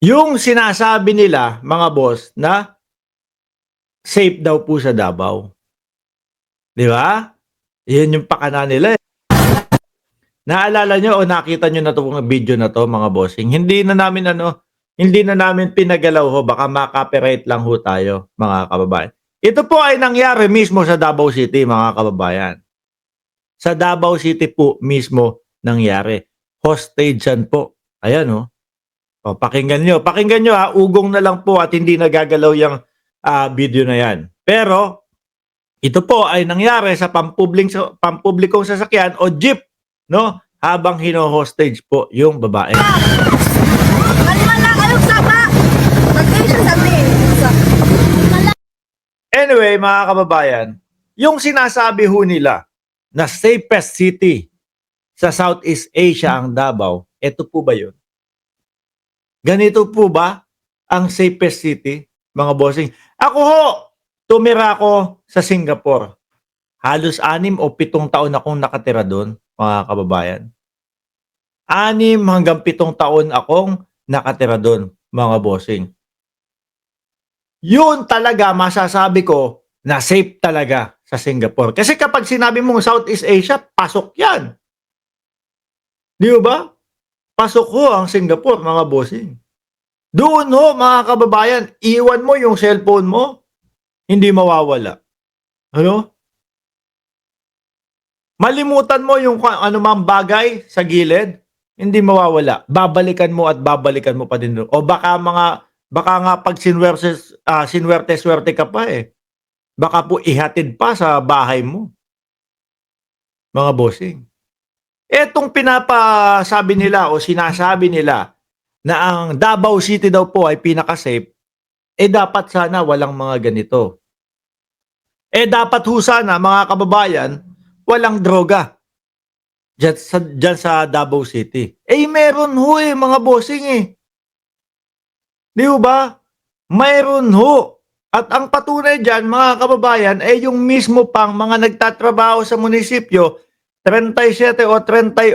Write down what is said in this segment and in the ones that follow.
Yung sinasabi nila mga boss na safe daw po sa Davao, 'di ba? 'Yun yung pakana nila, eh. Naalala niyo o nakita niyo na 'tong video na 'to mga bossing, hindi na namin pinagalaw ho baka ma-copyright lang ho tayo mga kababayan. Ito po ay nangyari mismo sa Davao City mga kababayan. Sa Davao City po mismo nangyari. Hostage-an po. Ayan oh. O pakinggan niyo ha, ugong na lang po at hindi nagagalaw yang, video na 'yan. Pero ito po ay nangyari sa pampublikong sasakyan o jeep 'no, habang hino-hostage po yung babae. Maniwala kayong sama. Nag-Asian kami. Anyway, mga kababayan, yung sinasabi ho nila na safest city sa Southeast Asia ang Davao, eto po ba yun? Ganito po ba ang safest city, mga bossing? Ako ho, tumira ako sa Singapore. Halos 6 o 7 taon akong nakatira doon, mga kababayan. 6 hanggang 7 taon akong nakatira doon, mga bossing. Yun talaga masasabi ko na safe talaga sa Singapore. Kasi kapag sinabi mong Southeast Asia, pasok yan. Di ba? Pasok ho ang Singapore, mga bossing. Doon ho, mga kababayan, iwan mo yung cellphone mo, hindi mawawala. Ano? Malimutan mo yung anumang bagay sa gilid, hindi mawawala. Babalikan mo at babalikan mo pa din doon. O baka nga pag sinwerte-swerte ka pa eh. Baka po ihatid pa sa bahay mo, mga bossing. Etong pinapasabi nila o sinasabi nila na ang Davao City daw po ay pinaka-safe, dapat sana walang mga ganito. Dapat ho sana, mga kababayan, walang droga dyan sa Davao City. Meron ho mga bossing eh. Di ba? Mayroon ho. At ang patunay dyan, mga kababayan, yung mismo pang mga nagtatrabaho sa munisipyo, 37 o 38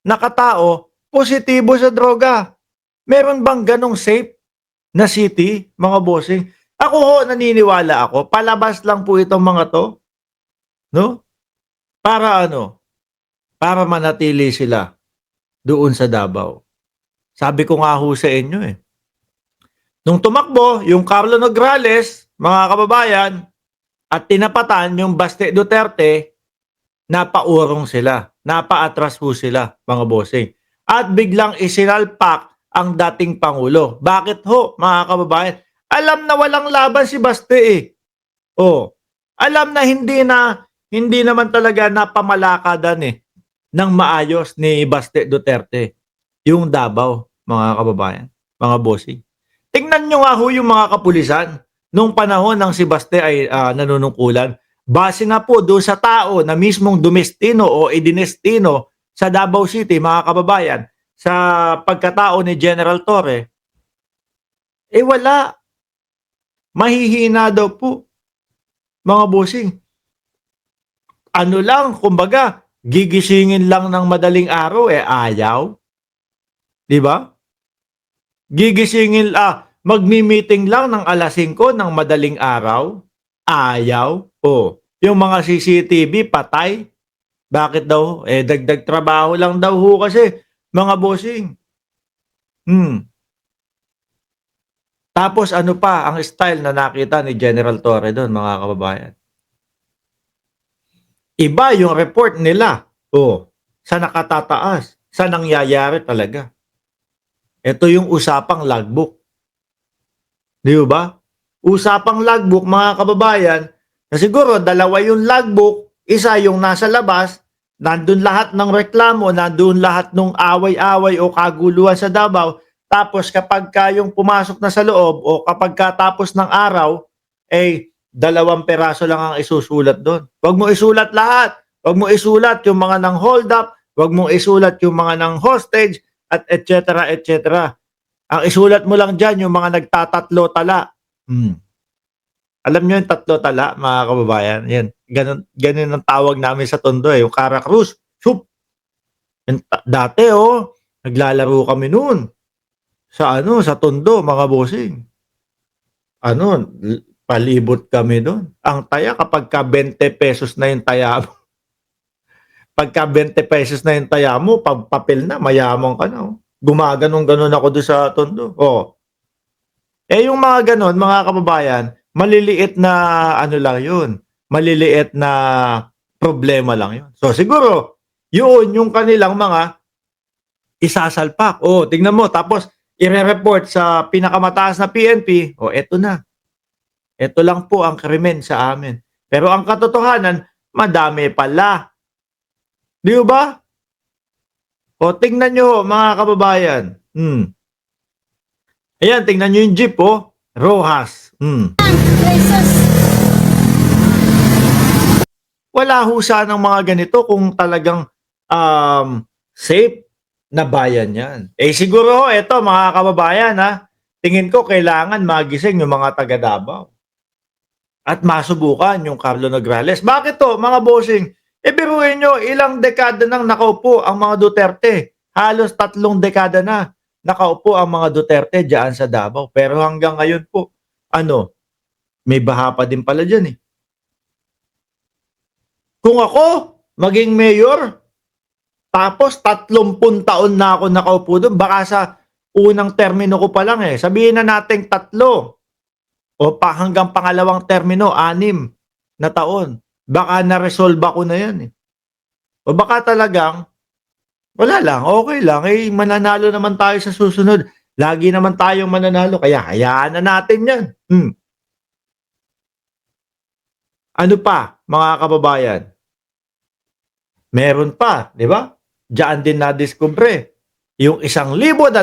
na katao, positibo sa droga. Meron bang ganong safe na city, mga bossing? Ako ho, naniniwala ako, palabas lang po itong mga to, no? Para ano? Para manatili sila doon sa Davao. Sabi ko nga ho sa inyo eh. Nung tumakbo yung Carlo Nograles, mga kababayan, at tinapatan yung Baste Duterte, napaurong sila. Napaatras ho sila, mga bossing. At biglang isinalpak ang dating Pangulo. Bakit ho, mga kababayan? Alam na walang laban si Baste eh. Oh, alam na hindi naman talaga napamalakadan eh ng maayos ni Baste Duterte yung Davao, mga kababayan, mga bossing. Tingnan nyo nga ho yung mga kapulisan nung panahon ng si Baste ay nanunungkulan. Base nga po doon sa tao na mismong dumestino o idinestino sa Davao City, mga kababayan, sa pagkatao ni General Torre, wala. Mahihina daw po, mga bossing. Ano lang, kumbaga, gigisingin lang ng madaling araw, ayaw. Di ba? Magmi-meeting lang ng alas 5 ng madaling araw, ayaw. Yung mga CCTV, patay. Bakit daw? Dagdag trabaho lang daw ho kasi, mga bossing. Tapos ano pa ang style na nakita ni General Torre doon, mga kababayan? Iba yung report nila. Sa nakatataas, sa nangyayari talaga. Ito yung usapang logbook. Di ba? Usapang logbook, mga kababayan, na siguro dalawa yung logbook, isa yung nasa labas, nandun lahat ng reklamo, nandun lahat ng away-away o kaguluhan sa Davao, tapos kapag yung pumasok na sa loob o kapag katapos ng araw, 2 peraso lang ang isusulat doon. Huwag mo isulat lahat. Huwag mo isulat yung mga nang hold up, huwag mo isulat yung mga nang hostage, at etc. etc. Ang isulat mo lang dyan yung mga nagtatatlo tala. Alam nyo yung tatlo tala, mga kababayan? Yan. Ganun ang tawag namin sa Tondo yung Karakrus. Dati naglalaro kami noon. sa Tondo, mga bossing. Palibot kami doon. Ang taya kapag ka 20 pesos na yung taya mo. Pagka 20 pesos na yung taya mo, pag papel na, mayaman ka na. Oh. Gumaganong-ganon ako doon sa Tondo. Oh. Yung mga ganon, mga kababayan, maliliit na ano lang yun. Maliliit na problema lang yun. So siguro, yun yung kanilang mga isasalpak. Oh, tingnan mo. Tapos, ire-report sa pinakamataas na PNP. Oh, eto na. Ito lang po ang krimen sa amin. Pero ang katotohanan, madami pala. Di ba? O, tingnan nyo, mga kababayan. Ayan, tingnan nyo yung jeep, oh. Rojas. Jesus. Wala ho sanang mga ganito kung talagang safe na bayan yan. Siguro ho, eto, mga kababayan, ha. Tingin ko, kailangan magising yung mga taga Davao. At masubukan yung Carlo Nograles. Bakit to, mga bossing? Biruin nyo, ilang dekada nang nakaupo ang mga Duterte. Halos 3 dekada na nakaupo ang mga Duterte dyan sa Davao. Pero hanggang ngayon po, may baha pa din pala dyan eh. Kung ako, maging mayor, tapos 30 taon na ako nakaupo doon, baka sa unang termino ko pa lang eh. Sabihin na natin 3. O hanggang pangalawang termino, 6 na taon. Baka na-resolve ako na yan eh. O baka talagang, wala lang, okay lang. Mananalo naman tayo sa susunod. Lagi naman tayong mananalo, kaya hayaan na natin yan. Ano pa, mga kababayan? Meron pa, di ba? Diyan din na-discover yung 1,200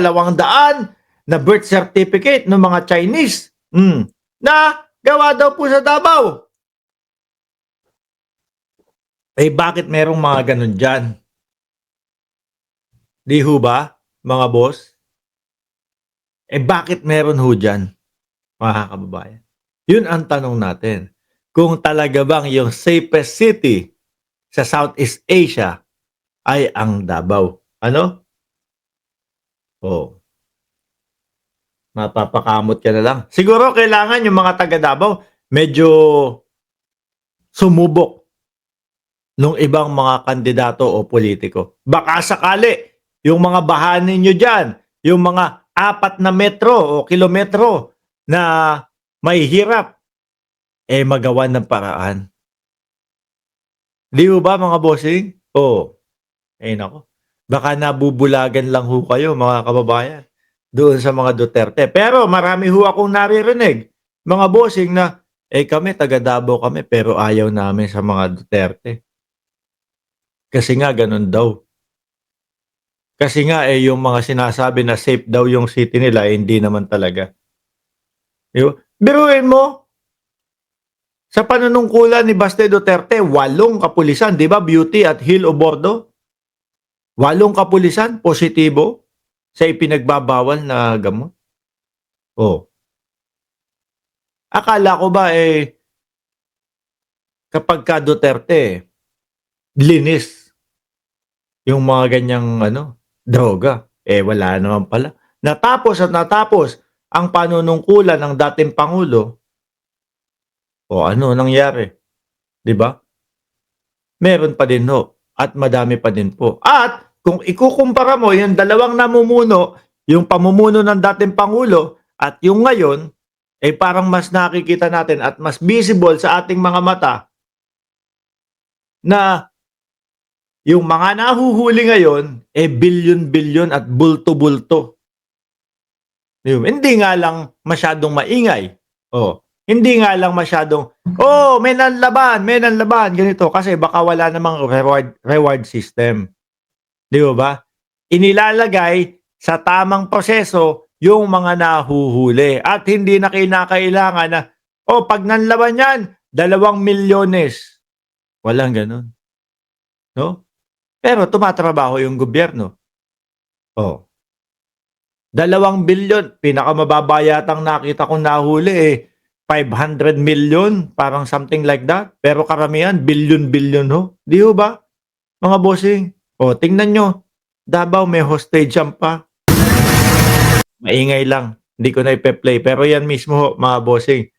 na birth certificate ng mga Chinese. Na gawa daw po sa Davao. Bakit merong mga ganun dyan? Di ho ba, mga boss? Bakit meron ho dyan, mga kababayan? Yun ang tanong natin. Kung talaga bang yung safest city sa Southeast Asia ay ang Davao. Ano? Oh. Mapapakamot ka na lang. Siguro kailangan yung mga taga Davao medyo sumubok nung ibang mga kandidato o politiko. Baka sakali yung mga bahanin nyo dyan, yung mga 4 na metro o kilometro na may hirap, magawa ng paraan. Di ba mga bossing? Nako. Baka nabubulagan lang ho kayo mga kababayan doon sa mga Duterte. Pero marami ho akong naririnig, mga bossing na, kami taga Davao kami pero ayaw namin sa mga Duterte. Kasi nga ganun daw. Kasi nga yung mga sinasabi na safe daw yung city nila, hindi naman talaga. Biruin mo, sa panunungkulan ni Baste Duterte, 8 kapulisan, di ba? Beauty at Hill o Bordo. 8 kapulisan, positibo sa ipinagbabawal na gamot. Akala ko ba kapag ka Duterte, linis yung mga ganyang droga. Wala naman pala. Natapos ang panunungkulan ng dating Pangulo. Ano nangyari? 'Di ba? Meron pa din ho at madami pa din po. At kung ikukumpara mo yung dalawang namumuno, yung pamumuno ng dating Pangulo at yung ngayon, parang mas nakikita natin at mas visible sa ating mga mata na yung mga nahuhuli ngayon, bilyon-bilyon at bulto-bulto. Hindi nga lang masyadong maingay. Hindi nga lang masyadong, may nanlaban, ganito. Kasi baka wala namang reward system. Di ba? Inilalagay sa tamang proseso yung mga nahuhuli. At hindi na kinakailangan na, pag nanlaban yan, 2 milyones. Walang ganun. No? Pero tumatrabaho yung gobyerno. 2 bilyon, pinakamababa yatang nakita kong nahuli 500 million, parang something like that. Pero karamihan, bilyon-bilyon ho. Di ho ba? Mga bossing. Tingnan nyo. Davao may hostage pa. Maingay lang. Hindi ko na ipe-play. Pero yan mismo ho, mga bossing.